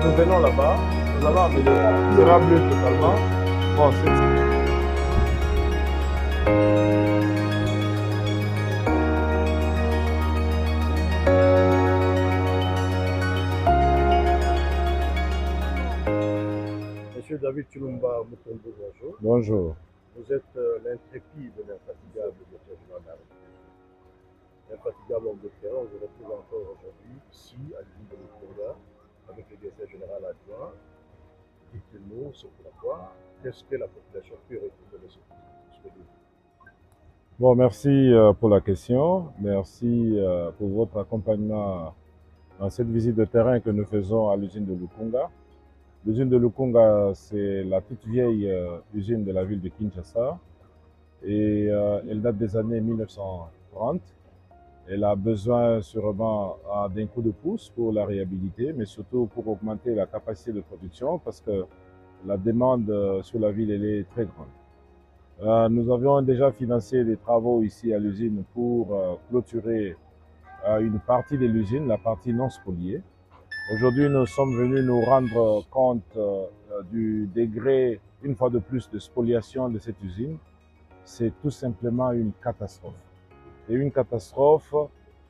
Nous venons là-bas, nous allons améliorer. Il sera bleu totalement. Bon, Monsieur David Chulumba Mutombo, bonjour. Bonjour. Vous êtes l'intrépide, l'infatigable directeur général de la République. L'infatigable homme de terrain, vous retrouvez encore aujourd'hui ici, à l'île de l'Okonga, avec le directeur général adjoint. Dites-nous ce pourquoi, qu'est-ce que la population peut retrouver de ce pays? Bon, merci pour la question. Merci pour votre accompagnement dans cette visite de terrain que nous faisons à l'usine de Lukunga. L'usine de Lukunga, c'est la toute vieille usine de la ville de Kinshasa et elle date des années 1930. Elle a besoin sûrement d'un coup de pouce pour la réhabiliter, mais surtout pour augmenter la capacité de production parce que la demande sur la ville elle est très grande. Nous avions déjà financé des travaux ici à l'usine pour clôturer une partie de l'usine, la partie non spoliée. Aujourd'hui, nous sommes venus nous rendre compte du degré, une fois de plus, de spoliation de cette usine. C'est tout simplement une catastrophe. Et une catastrophe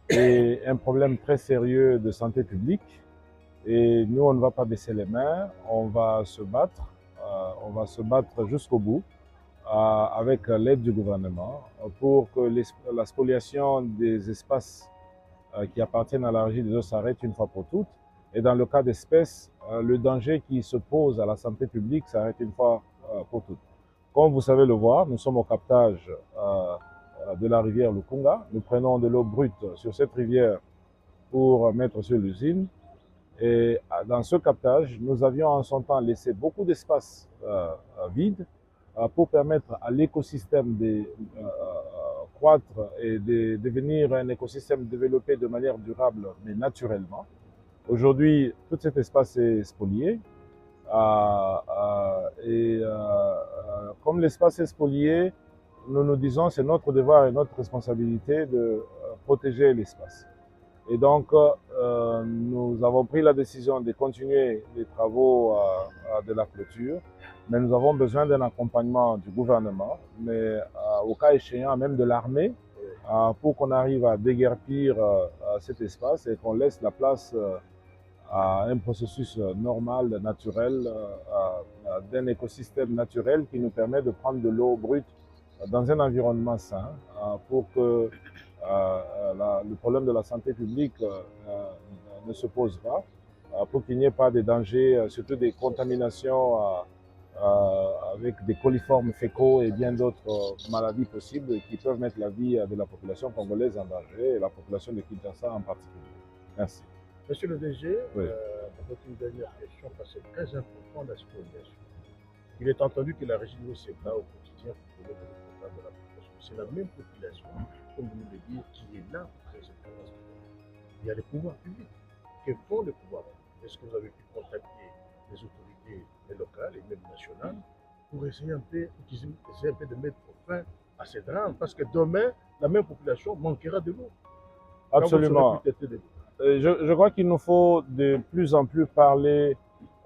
et un problème très sérieux de santé publique. Et nous, on ne va pas baisser les mains, on va se battre jusqu'au bout avec l'aide du gouvernement pour que la spoliation des espaces qui appartiennent à la régie des eaux s'arrête une fois pour toutes. Et dans le cas d'espèces, le danger qui se pose à la santé publique s'arrête une fois pour toutes. Comme vous savez le voir, nous sommes au captage de la rivière Lukunga. Nous prenons de l'eau brute sur cette rivière pour mettre sur l'usine. Et dans ce captage, nous avions en son temps laissé beaucoup d'espace vide pour permettre à l'écosystème de croître et de devenir un écosystème développé de manière durable, mais naturellement. Aujourd'hui, tout cet espace est spolié. Comme l'espace est spolié, nous nous disons que c'est notre devoir et notre responsabilité de protéger l'espace. Et donc, nous avons pris la décision de continuer les travaux de la clôture, mais nous avons besoin d'un accompagnement du gouvernement, mais au cas échéant même de l'armée, pour qu'on arrive à déguerpir cet espace et qu'on laisse la place à un processus normal, naturel, d'un écosystème naturel qui nous permet de prendre de l'eau brute dans un environnement sain pour que le problème de la santé publique ne se pose pas, pour qu'il n'y ait pas de dangers, surtout des contaminations avec des coliformes fécaux et bien d'autres maladies possibles qui peuvent mettre la vie de la population congolaise en danger et la population de Kinshasa en particulier. Merci. Monsieur le DG, oui. Peut-être une dernière question parce que c'est très important la spoliation. Il est entendu que la régie de l'eau se bat au quotidien pour donner le programme de la population. C'est la même population, comme vous le dites, qui est là pour préserver la spoliation. Il y a les pouvoirs publics. Que font les pouvoirs publics? Est-ce que vous avez pu contacter les autorités locales et même nationales pour essayer un peu de mettre fin à ces drames? Parce que demain, la même population manquera de l'eau. Absolument. Je crois qu'il nous faut de plus en plus parler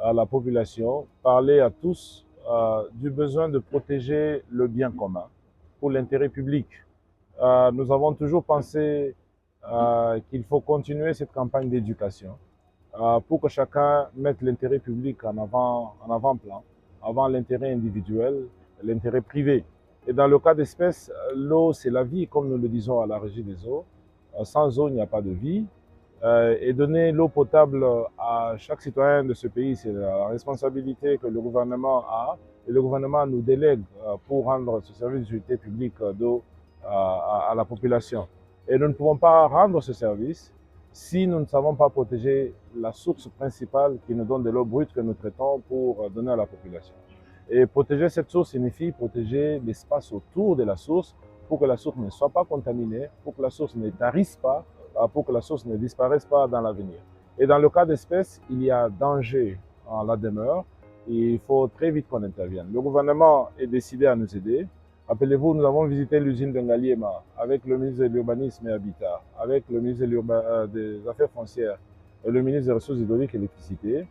à la population, parler à tous du besoin de protéger le bien commun pour l'intérêt public. Nous avons toujours pensé qu'il faut continuer cette campagne d'éducation pour que chacun mette l'intérêt public en avant-plan, avant l'intérêt individuel, l'intérêt privé. Et dans le cas d'espèce, l'eau c'est la vie, comme nous le disons à la Régie des eaux. Sans eau, il n'y a pas de vie. Et donner l'eau potable à chaque citoyen de ce pays, c'est la responsabilité que le gouvernement a. Et le gouvernement nous délègue pour rendre ce service d'utilité publique d'eau à la population. Et nous ne pouvons pas rendre ce service si nous ne savons pas protéger la source principale qui nous donne de l'eau brute que nous traitons pour donner à la population. Et protéger cette source signifie protéger l'espace autour de la source pour que la source ne soit pas contaminée, pour que la source ne tarisse pas, pour que la source ne disparaisse pas dans l'avenir. Et dans le cas d'espèces, il y a danger en la demeure il faut très vite qu'on intervienne. Le gouvernement est décidé à nous aider. Rappelez-vous, nous avons visité l'usine de Ngaliema avec le ministre de l'Urbanisme et Habitat, avec le ministre des Affaires foncières et le ministre des Ressources hydrauliques et l'électricité.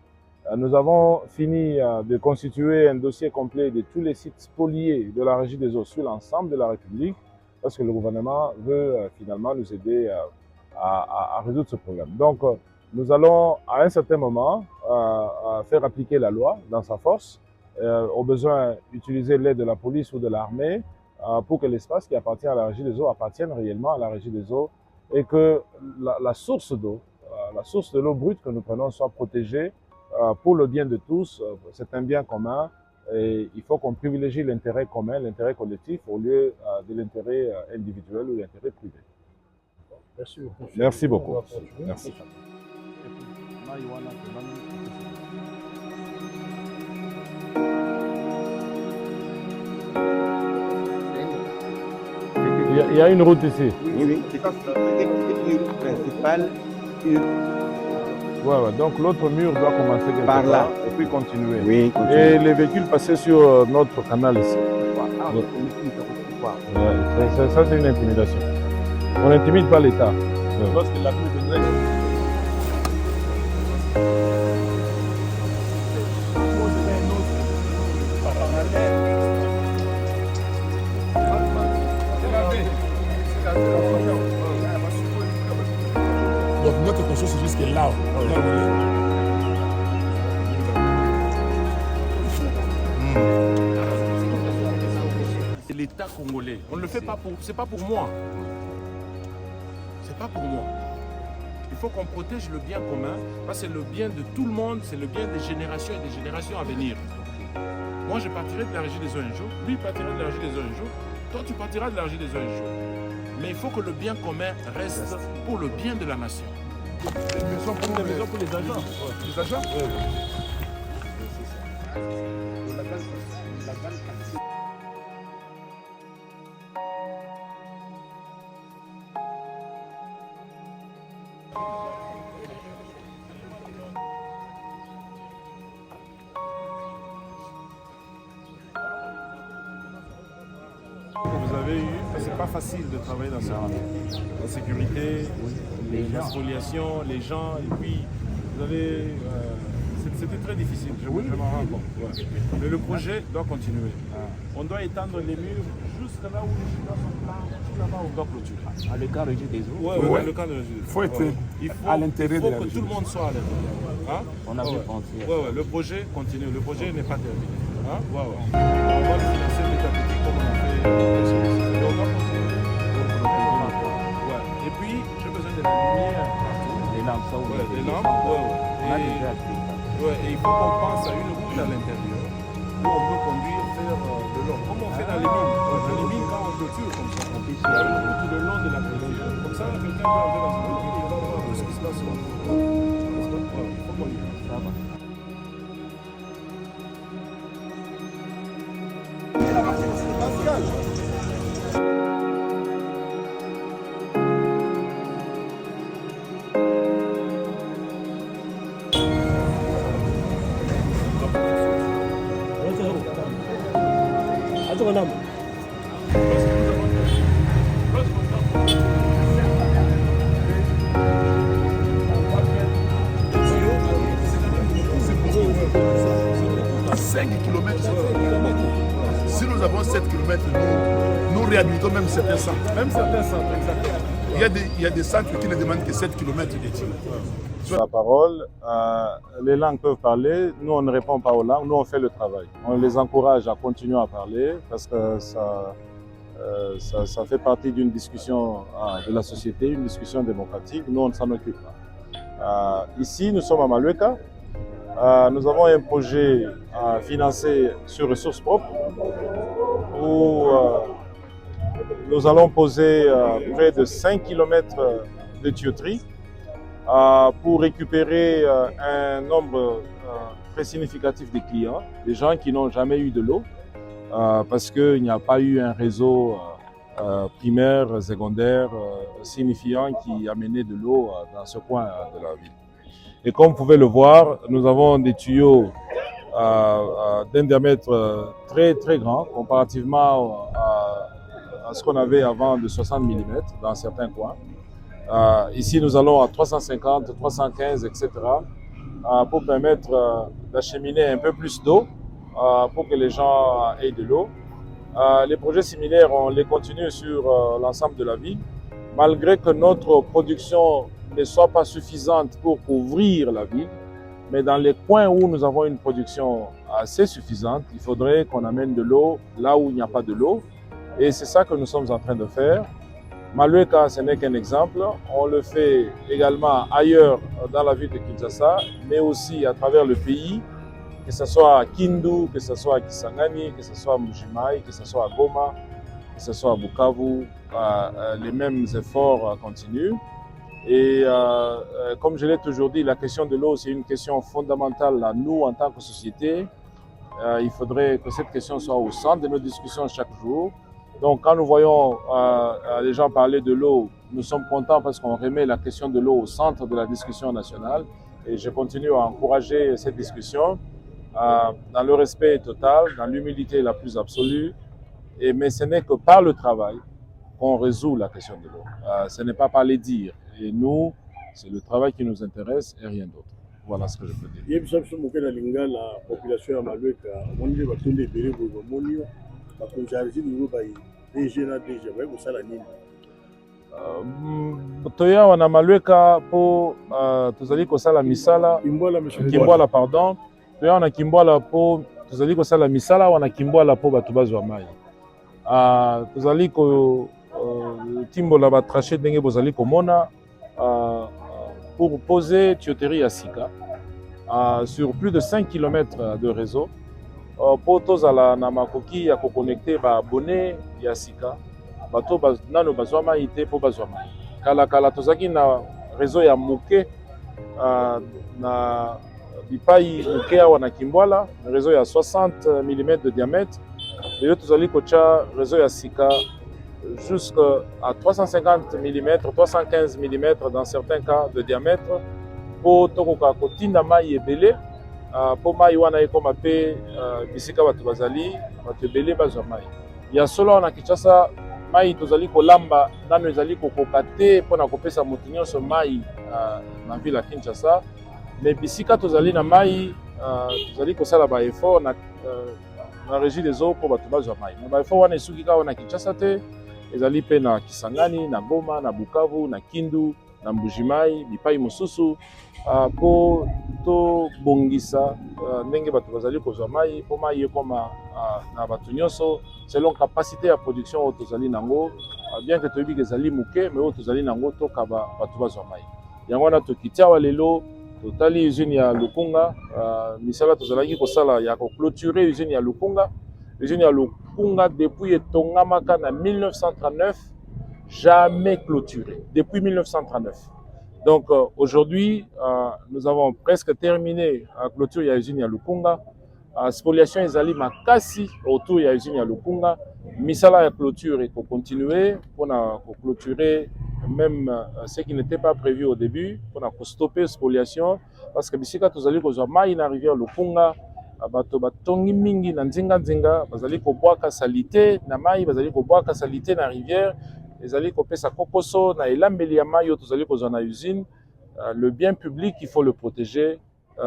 Nous avons fini de constituer un dossier complet de tous les sites spoliés de la Régie des eaux sur l'ensemble de la République parce que le gouvernement veut finalement nous aider à résoudre ce problème. Donc, nous allons à un certain moment faire appliquer la loi dans sa force, au besoin utiliser l'aide de la police ou de l'armée pour que l'espace qui appartient à la Régie des eaux appartienne réellement à la Régie des eaux et que la source d'eau, la source de l'eau brute que nous prenons soit protégée pour le bien de tous. C'est un bien commun et il faut qu'on privilégie l'intérêt commun, l'intérêt collectif au lieu de l'intérêt individuel ou l'intérêt privé. Merci beaucoup. Merci beaucoup. Merci. Il y a une route ici. Oui, c'est une route principale. Ouais, donc l'autre mur doit commencer quelque Par là. part et puis continuer. Oui, Et les véhicules passaient sur notre canal ici. Ça, c'est une intimidation. On n'intimide pas l'État. Lorsque la pluie viendrait, donc notre conscience c'est jusque là. C'est l'État congolais. On ne le fait pas pour. C'est pas pour moi. C'est pas pour moi. Il faut qu'on protège le bien commun parce que c'est le bien de tout le monde, c'est le bien des générations et des générations à venir. Moi je partirai de la Régie des eaux un jour, lui partira de la Régie des eaux un jour, toi tu partiras de la Régie des eaux un jour. Mais il faut que le bien commun reste pour le bien de la nation. Des maisons pour les agents. Les agents Vous avez eu, c'est pas facile de travailler dans ça. La sécurité, la spoliation, les gens, et puis vous avez. C'était très difficile, je m'en rends compte. Ouais. Mais le projet doit continuer. On doit étendre les murs jusqu'à là où les chinois sont plats, là-bas on doit clôturer. À l'écart Régie des eaux. Oui, le camp de Régie. Il faut être à l'intérieur de la Il faut que Régie. tout le monde soit à l'intérieur. Hein? On avait pensé. Ouais, le projet continue. Le projet n'est pas terminé. Hein? On va le financer petit à petit comme on a fait. Et on va continuer. Ouais. Et puis, j'ai besoin de la lumière partout. Des lampes, ça, Ouais, des lampes. On a déjà fait ça. Et il faut qu'on pense à une route à l'intérieur où on peut conduire vers le long. Comme on fait dans les mines. Dans les mines, quand on clôture comme ça, on peut faire une route le long de la clôture. Comme ça, quelqu'un peut entrer dans une ville, il va voir tout ce qui se passe sur la route. Il faut qu'on y pense. Ça va. Si nous avons 7 km, nous réhabilitons même certains centres. Même certains centres, exactement. Il y a des centres qui ne demandent que 7 km d'études. La parole, les langues peuvent parler, nous on ne répond pas aux langues, nous on fait le travail. On les encourage à continuer à parler parce que ça fait partie d'une discussion de la société, une discussion démocratique, nous on ne s'en occupe pas. Ici nous sommes à Malueka, nous avons un projet financé sur ressources propres où nous allons poser près de 5 km de tuyauterie pour récupérer un nombre très significatif de clients, des gens qui n'ont jamais eu de l'eau parce qu'il n'y a pas eu un réseau primaire, secondaire signifiant qui amenait de l'eau dans ce coin de la ville. Et comme vous pouvez le voir, nous avons des tuyaux d'un diamètre très très grand comparativement à ce qu'on avait avant de 60 mm dans certains coins. Ici, nous allons à 350, 315, etc. Pour permettre d'acheminer un peu plus d'eau pour que les gens aient de l'eau. Les projets similaires, on les continue sur l'ensemble de la ville, malgré que notre production ne soit pas suffisante pour couvrir la ville. Mais dans les coins où nous avons une production assez suffisante, il faudrait qu'on amène de l'eau là où il n'y a pas de l'eau. Et c'est ça que nous sommes en train de faire. Malueka, ce n'est qu'un exemple. On le fait également ailleurs dans la ville de Kinshasa, mais aussi à travers le pays, que ce soit à Kindu, que ce soit à Kisangani, que ce soit à Mbuji-Mayi, que ce soit à Goma, que ce soit à Bukavu. Les mêmes efforts continuent. Et comme je l'ai toujours dit, la question de l'eau, c'est une question fondamentale à nous en tant que société. Il faudrait que cette question soit au centre de nos discussions chaque jour. Donc quand nous voyons les gens parler de l'eau, nous sommes contents parce qu'on remet la question de l'eau au centre de la discussion nationale. Et je continue à encourager cette discussion dans le respect total, dans l'humilité la plus absolue. Mais ce n'est que par le travail qu'on résout la question de l'eau. Ce n'est pas par les dires. Et nous, c'est le travail qui nous intéresse et rien d'autre. Voilà ce que je peux dire. Il y a la population à Malueka, on dit que les bébés vont mourir, parce que j'ai dit que déjà, vous savez, Toya wana Malueka po tozali kosala misala Kimbwala pardon. Toya wana Kimbwala po tozali kosala misala wana Kimbwala po bato bazwa mai. Tozali ko timbola ba traché ndenge bozali komona pour poser tuyauterie à Sika sur plus de 5 km de réseau pour tozala na makoki ya ko connecter ba abonné ya Sika bato nano bazwa mai te po bazwa mai kala tozaki na réseau ya muke na bipai muke awa na Kimbwala réseau ya 60 mm de diamètre et tozali kocha réseau ya Sika jusqu'à 350 mm, 315 mm dans certains cas de diamètre pour tokoka kotinda mai ebele pour mai wana ekoma pe bisika bato bazali bato ebele bazwa mai ya solo na Kinshasa mai tozali kolamba nano ezali kokoka te mpona kopesa moto nyonso mai na ville ya Kinshasa mais bisika tozali na mai tozali kosala ba effort na régie des eaux pour bato bazwa mai na ba effort wana esuki kaka na Kinshasa te ezali pe na Kisangani, na Goma, na Bukavu, na Kindu, na Mbuji-Mayi, bipai mosusu po to bongisa ndenge bato bazali kozwa mai po mai ekoma na bato nyonso selon capacité ya production oyo tozali nango bien que toyebi ezali muke mais oyo tozali nango tokaba bato bazwa mai yango wana tokiti awa lelo totali usine ya Lukunga misala tozalaki kosala ya koclôturer usine ya Lukunga. L'usine ya Lukunga depuis etongamaka na 1939 jamais clôturé depuis 1939. Donc aujourd'hui nous avons presque terminé la clôture ya usine ya Lukunga. Spoliation ezali makasi autour ya usine ya Lukunga. Misala ya clôture et pour continuer pour clôturer même ce qui n'était pas prévu au début pour stopper spoliation parce que bisika tozali kozwa mai na rivière Lukunga bato batongi mingi na nzinga bazali kobwaka salite na mai bazali kobwaka salite na rivière ezali kopesa kokoso na elambeli ya mai oyo tozali kozwa na usine. Le bien public il faut le protéger,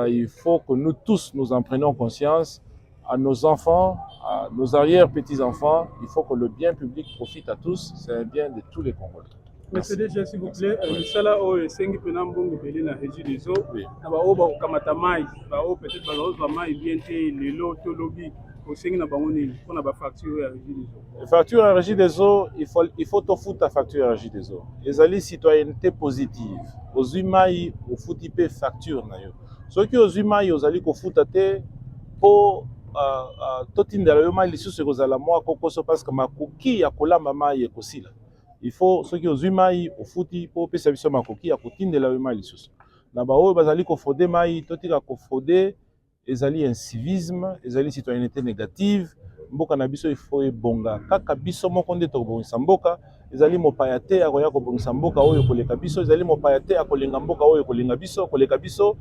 il faut que nous tous nous en prenions conscience, à nos enfants, à nos arrière-petits-enfants, il faut que le bien public profite à tous, c'est un bien de tous les Congolais. Monsieur déjà s'il vous plaît, misala oyo esengi pena mbongo belé na régie des eaux na ba oba kokamata mai ba o peut-être ba mai bien te lelo to lobi osengi na bango nini pona ba facture ya régie des eaux. Facture à régie des eaux, il faut to futa facture à régie des eaux. Ezali citoyenneté positive. Ozwi mai ofuti pe facture na yo. Soki ozwi mai ozali ko futa te po totindela yo mai lisusu ekozala mwa kokoso parce que makoki ya kolamba mai ekosila. Il faut ceux qui ozwi mai ofuti po pesa biso makoki ya kotindela yo mai lisusu. Na ba oyo bazali ko frauder mai totika ko frauder ezali incivisme, ezali citoyenneté négative. Mboka na biso il faut ebonga kaka biso moko nde to bongisa mboka ezali mopaya te akoya ko bongisa mboka oyo koleka biso ezali mopaya te akolinga mboka oyo kolinga biso koleka biso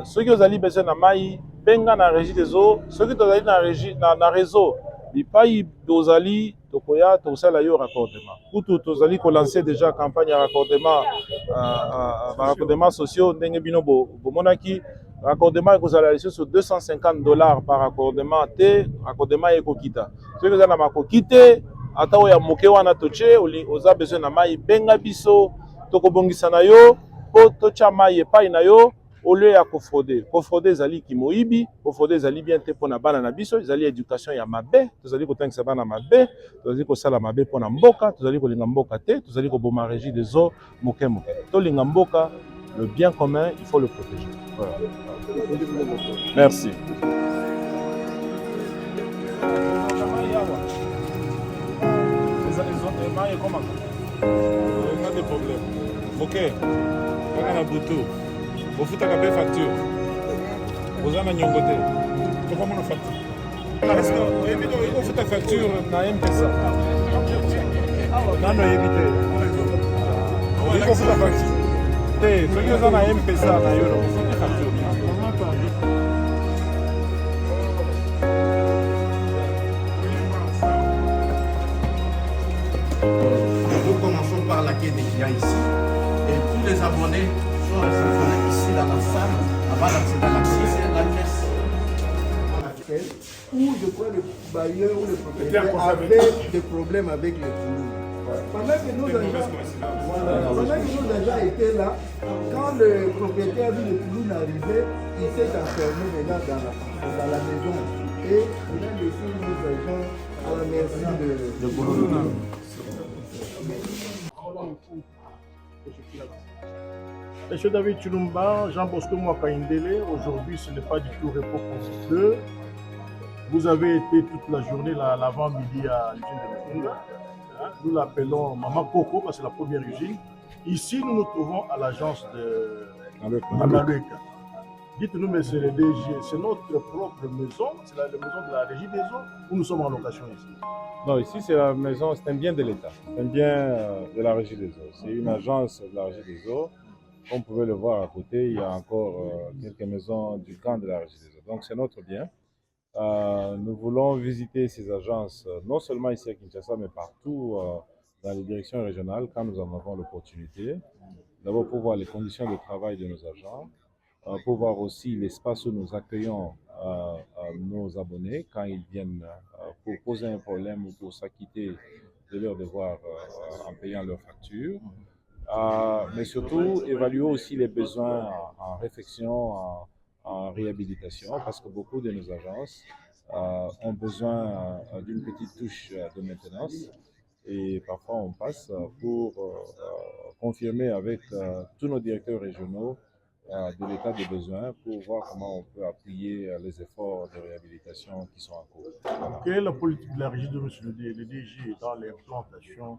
ceux qui ont besoin de maï, benga na régie des eaux, ceux qui ont na régie na réseau, ils payent dozali, tokoya, tosala yo raccordement. Pour tout, tozali ko lancer déjà campagne à raccordement sociaux, ndenge bino monaki, raccordement ekozala sur $250 par raccordement te, raccordement ekokita. Ceux qui ont na makokite, ata oya moke wana toche, oza besoin na maï, benga biso, tokobongisa na yo, po tocha maï epai na yo. Au lieu de kofrauder zali ki moibi, kofrauder zali bien te pona bana na biso, zali éducation ya mabe, tozali kotangisa bana mabe, tozali kosala mabe pona mboka, tozali kolinga mboka te, tozali koboma régie des eaux moke moke. Tolinga mboka, le bien commun, il faut le protéger. Voilà. Merci. Pas de problème. Ok. Pas de bouton. Vous foutez la facture. Vous en avez un côté. Comment on facture? Est-ce que vous foutez la facture dans M-Pesa? Non, non, évitez. Vous foutez la facture. Ceux qui ont un M-Pesa, vous foutez la facture. Nous commençons par l'accueil des clients ici. Et tous les abonnés sont réceptionnés ici dans la salle. Avant d'accéder à l'accès, c'est la caisse. Où je crois le bailleur ou le propriétaire avait des problèmes avec les poules. Pendant que nos agents étaient là, quand le propriétaire a vu les poules arriver, il s'est enfermé maintenant dans la maison. Et il a laissé nos agents à la merci de Pouloulou. Monsieur David Chulumba, Jean Bosco Mwakaindele, aujourd'hui ce n'est pas du tout repos pour vous deux. Vous avez été toute la journée là, l'avant-midi à l'usine de Lukunga. Nous l'appelons Maman Coco parce que c'est la première usine. Ici, nous nous trouvons à l'agence de Malueka. Dites-nous, monsieur le DG, c'est notre propre maison, c'est la maison de la Régie des eaux ou nous sommes en location ici? Non, ici c'est la maison, c'est un bien de l'État, c'est un bien de la Régie des eaux. C'est une agence de la Régie des eaux. Comme vous pouvez le voir à côté, il y a encore quelques maisons du camp de la Régie des eaux. Donc c'est notre bien. Nous voulons visiter ces agences, non seulement ici à Kinshasa, mais partout dans les directions régionales quand nous en avons l'opportunité. D'abord pour voir les conditions de travail de nos agents, pour voir aussi l'espace où nous accueillons nos abonnés quand ils viennent pour poser un problème ou pour s'acquitter de leurs devoirs en payant leurs factures. Mais surtout évaluer aussi les besoins en réflexion, en réhabilitation, parce que beaucoup de nos agences ont besoin d'une petite touche de maintenance et parfois on passe pour confirmer avec tous nos directeurs régionaux de l'état des besoins pour voir comment on peut appuyer les efforts de réhabilitation qui sont en cours. Voilà. Quelle est la politique de la Régie de monsieur le DG dans l'implantation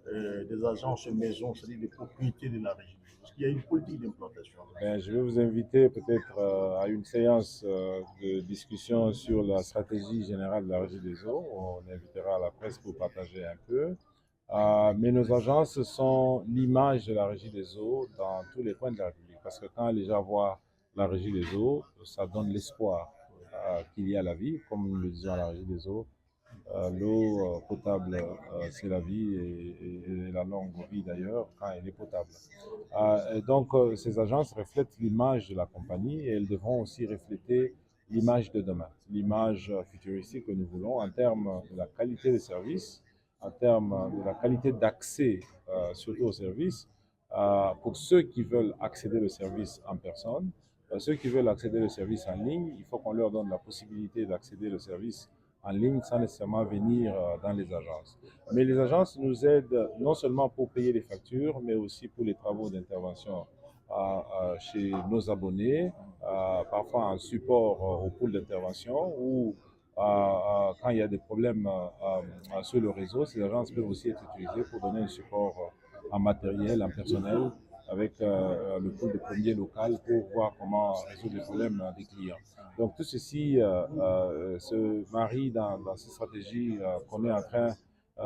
des agences maisons, c'est-à-dire des propriétés de la Régie? Est-ce qu'il y a une politique d'implantation? Je vais vous inviter peut-être à une séance de discussion sur la stratégie générale de la Régie des eaux. On invitera la presse pour partager un peu. Mais nos agences sont l'image de la Régie des eaux dans tous les coins de la République. Parce que quand les gens voient la Régie des eaux, ça donne l'espoir qu'il y a la vie, comme nous le disons à la Régie des eaux. L'eau potable, c'est la vie et la longue vie d'ailleurs quand elle est potable. Donc ces agences reflètent l'image de la compagnie et elles devront aussi refléter l'image de demain, l'image futuristique que nous voulons en termes de la qualité des services, en termes de la qualité d'accès surtout aux services, pour ceux qui veulent accéder au service en personne. Ceux qui veulent accéder au service en ligne, il faut qu'on leur donne la possibilité d'accéder au service en ligne sans nécessairement venir dans les agences. Mais les agences nous aident non seulement pour payer les factures, mais aussi pour les travaux d'intervention chez nos abonnés, parfois en support au pôle d'intervention ou quand il y a des problèmes sur le réseau, ces agences peuvent aussi être utilisées pour donner un support en matériel, en personnel, avec le pôle de premier local pour voir comment résoudre les problèmes des clients. Donc tout ceci se marie dans ces stratégies qu'on est en train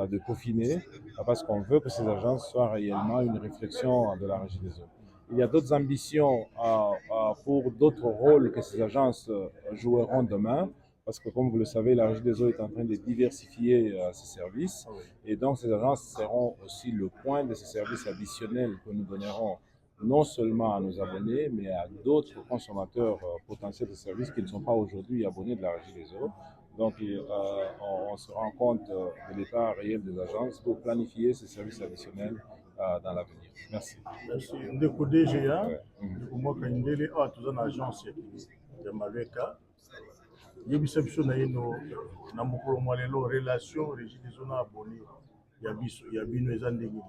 de peaufiner parce qu'on veut que ces agences soient réellement une réflexion de la Régie des eaux. il y a d'autres ambitions pour d'autres rôles que ces agences joueront demain. Parce que comme vous le savez, la Régie des eaux est en train de diversifier ses services. Et donc ces agences seront aussi le point de ces services additionnels que nous donnerons non seulement à nos abonnés, mais à d'autres consommateurs potentiels de services qui ne sont pas aujourd'hui abonnés de la Régie des eaux. Donc on se rend compte de l'état réel des agences pour planifier ces services additionnels dans l'avenir. Merci. Merci. Ndeko DGA, ndeko mwaka indele awa toza na agence ya Maveka. Yebisa biso na yeno na mokolo mwa lelo relation Régie des eaux na abonné ya bino eza ndenge nini?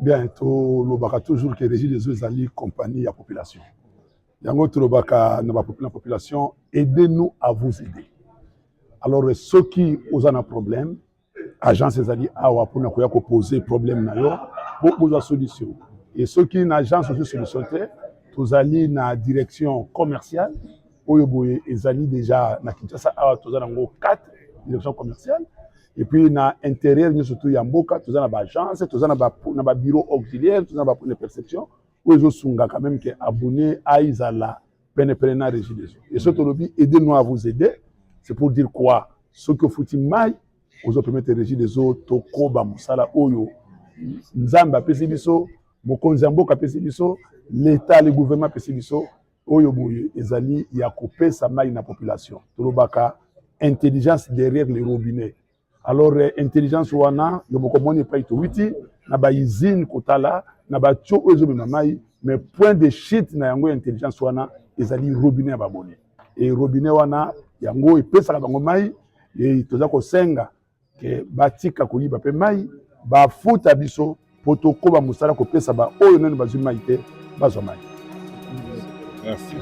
Bien, tolobaka toujours que Régie des eaux ezali compagnie ya population. Yango tolobaka na population, aidez-nous à vous aider. Alors ceux qui ont un problème, agence ezali awa pona koya ko poser problème na yo pour poser solution. Et ceux qui une agence aussi solution tozali na direction commerciale oyo boye ezali déjà na Kinshasa awa tozana ngo 4 directions commerciales. Et puis na intérieur nous surtout ya mboka tozana ba agence tozana ba bureau auxiliaire tozana ba point de perception où ils sunga quand même que abonné à Isala pene na Régie des eaux. Et ce tolobi aidez-nous à vous aider. C'est pour dire quoi? Ce que faut mai aux autres permettre Régie des eaux toko ba musala oyo nzamba pesi biso mokonzi ya mboka pesi biso l'état le gouvernement pesi biso oyo boye ezali ya kopesa mai na population tolobaka intelligence derrière les robinets. Alors intelligence wana yo bokomoni pa ito witi na ba usine kotala na ba tio oyo be mai mais point de shit na yango intelligence wana ezali robinet ba boni et robinet wana yango epesaka bango mai et toza kosenga ke batika koyiba pe mai bafuta biso poto koba musala kopesa ba oyo nani bazwi mai te bazwa mai. Merci.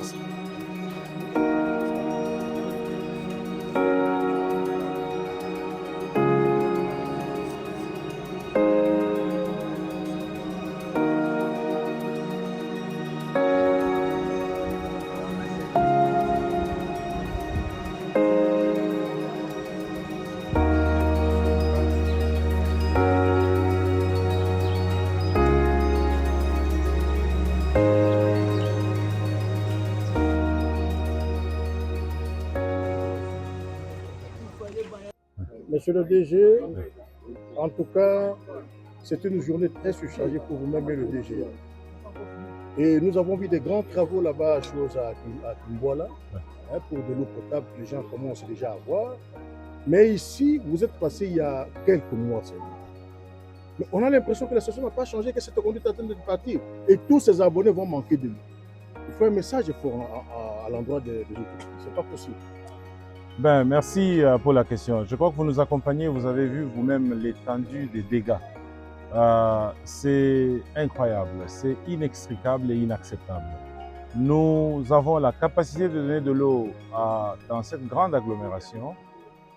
Monsieur le DG, en tout cas, c'est une journée très surchargée pour vous-même et le DG. Et nous avons vu des grands travaux là-bas à Kimbola, pour de l'eau potable que les gens commencent déjà à voir. Mais ici, vous êtes passé il y a quelques mois seulement. Mais on a l'impression que la situation n'a pas changé, que cette conduite est en train de partir. Et tous ces abonnés vont manquer de nous. Il faut un message fort à l'endroit des autorités. Ce n'est pas possible. Ben, merci pour la question. Je crois que vous nous accompagnez, vous avez vu vous-même l'étendue des dégâts. C'est incroyable, c'est inextricable et inacceptable. Nous avons la capacité de donner de l'eau dans cette grande agglomération,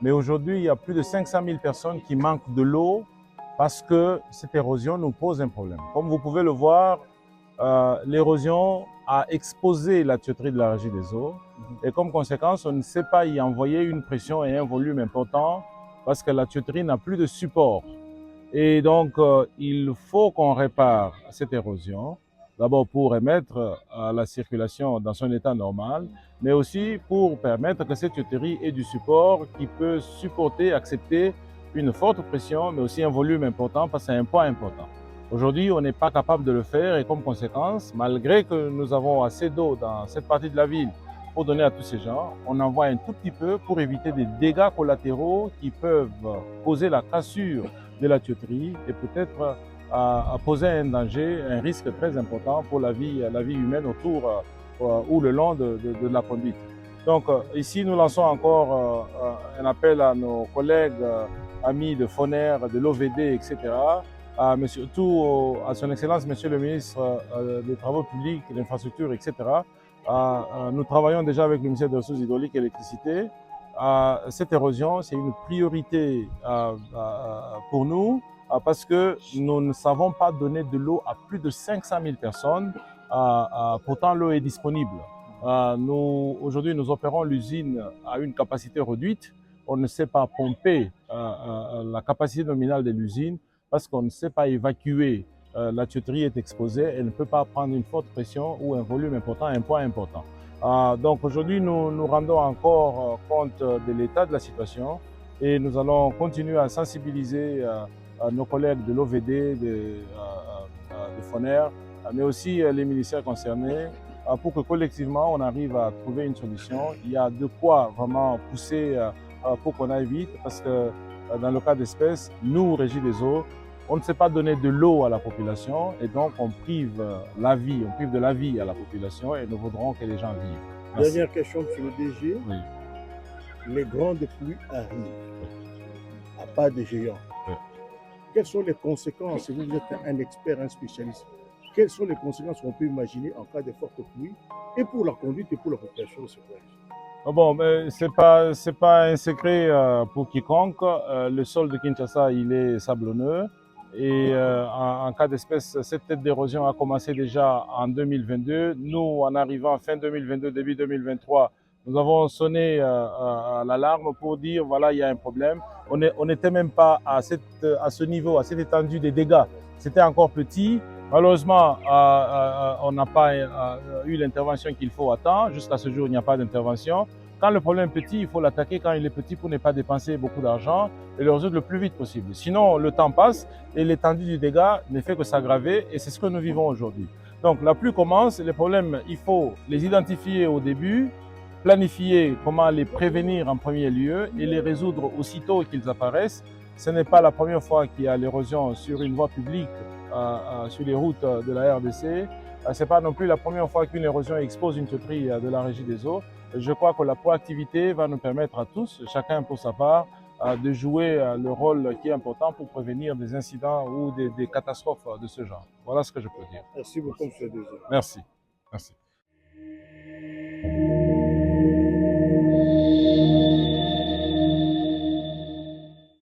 mais aujourd'hui, il y a plus de 500 000 personnes qui manquent de l'eau parce que cette érosion nous pose un problème. Comme vous pouvez le voir, l'érosion a exposé la tuyauterie de la Régie des eaux et comme conséquence, on ne sait pas y envoyer une pression et un volume important parce que la tuyauterie n'a plus de support. Et donc, il faut qu'on répare cette érosion, d'abord pour remettre la circulation dans son état normal, mais aussi pour permettre que cette tuyauterie ait du support qui peut supporter, accepter une forte pression, mais aussi un volume important parce que c'est un poids important. Aujourd'hui, on n'est pas capable de le faire et comme conséquence, malgré que nous avons assez d'eau dans cette partie de la ville pour donner à tous ces gens, on envoie un tout petit peu pour éviter des dégâts collatéraux qui peuvent poser la cassure de la tuyauterie et peut-être poser un danger, un risque très important pour la vie humaine autour ou le long de la conduite. Donc ici, nous lançons encore un appel à nos collègues, amis de FONER, de l'OVD, etc., mais surtout à son Excellence, Monsieur le ministre des Travaux publics, de l'Infrastructure, etc. Nous travaillons déjà avec le ministère des Ressources hydrauliques et l'électricité. Cette érosion, c'est une priorité pour nous parce que nous ne savons pas donner de l'eau à plus de 500 000 personnes. Pourtant, l'eau est disponible. Aujourd'hui, nous opérons l'usine à une capacité réduite. On ne sait pas pomper la capacité nominale de l'usine parce qu'on ne sait pas évacuer la tuyauterie est exposée, elle ne peut pas prendre une forte pression ou un volume important, un poids important. Donc aujourd'hui, nous rendons encore compte de l'état de la situation et nous allons continuer à sensibiliser nos collègues de l'OVD, de FONER, mais aussi les ministères concernés pour que collectivement on arrive à trouver une solution. Il y a de quoi vraiment pousser pour qu'on aille vite parce que dans le cas d'espèce, nous, Régie des eaux, on ne sait pas donner de l'eau à la population et donc on prive de la vie à la population et nous voudrons que les gens vivent. Merci. Dernière question, M. le DG. Oui. Les grandes pluies arrivent à pas de géants. Oui. Quelles sont les conséquences, si vous êtes un expert, un spécialiste, quelles sont les conséquences qu'on peut imaginer en cas de forte pluie et pour la conduite et pour la population de ce village? Bon, c'est pas un secret pour quiconque. Le sol de Kinshasa, il est sablonneux. Et en cas d'espèce, cette tête d'érosion a commencé déjà en 2022. Nous, en arrivant fin 2022, début 2023, nous avons sonné l'alarme pour dire voilà, il y a un problème. On n'était même pas à ce niveau, à cette étendue des dégâts. C'était encore petit. Malheureusement, on n'a pas eu l'intervention qu'il faut à temps. Jusqu'à ce jour, il n'y a pas d'intervention. Quand le problème est petit, il faut l'attaquer quand il est petit pour ne pas dépenser beaucoup d'argent et le résoudre le plus vite possible. Sinon, le temps passe et l'étendue du dégât ne fait que s'aggraver et c'est ce que nous vivons aujourd'hui. Donc, la pluie commence, les problèmes, il faut les identifier au début, planifier comment les prévenir en premier lieu et les résoudre aussitôt qu'ils apparaissent. Ce n'est pas la première fois qu'il y a l'érosion sur une voie publique, sur les routes de la RDC. Ce n'est pas non plus la première fois qu'une érosion expose une tuyauterie de la Régie des eaux. Je crois que la proactivité va nous permettre à tous, chacun pour sa part, de jouer le rôle qui est important pour prévenir des incidents ou des catastrophes de ce genre. Voilà ce que je peux dire. Merci beaucoup, M. le DG. Merci. Merci.